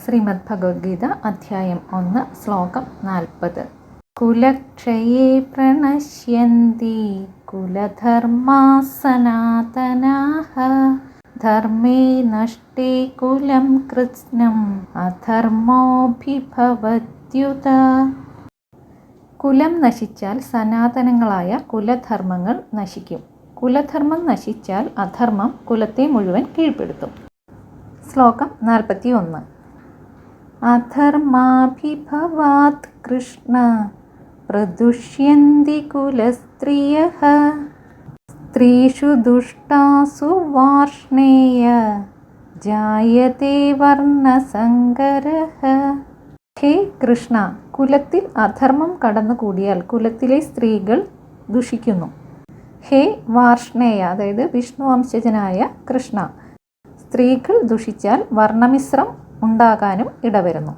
ശ്രീമദ് ഭഗവത്ഗീത അധ്യായം 1 ശ്ലോകം 40. കുലക്ഷയേ പ്രണശ്യന്തി കുലധർമാ സനാതനാഃ ധർമ്മേ നഷ്ടേ കുലം കൃത്സ്നം അധർമ്മോഭിഭവത്യുത. കുലം നശിച്ചാൽ സനാതനങ്ങളായ കുലധർമ്മങ്ങൾ നശിക്കും. കുലധർമ്മം നശിച്ചാൽ അധർമ്മം കുലത്തെ മുഴുവൻ കീഴ്പ്പെടുത്തും. ശ്ലോകം 41. അധർമാഭിഭവാത് കൃഷ്ണ പ്രദുഷ്യന്തി കുലസ്ത്രിയഃ സ്ത്രീഷു ദുഷ്ടാസു വാർഷ്ണേയ ജായതേ വർണ്ണസങ്കരഃ. ഹേ കൃഷ്ണ, കുലത്തിൽ അധർമ്മം കടന്നുകൂടിയാൽ കുലത്തിലെ സ്ത്രീകൾ ദുഷിക്കുന്നു. ഹേ വാർഷ്ണേയ, അതായത് വിഷ്ണു വംശജനായ കൃഷ്ണ, സ്ത്രീകൾ ദുഷിച്ചാൽ വർണ്ണമിശ്രം ഉണ്ടാകാനും ഇടവരുന്നു.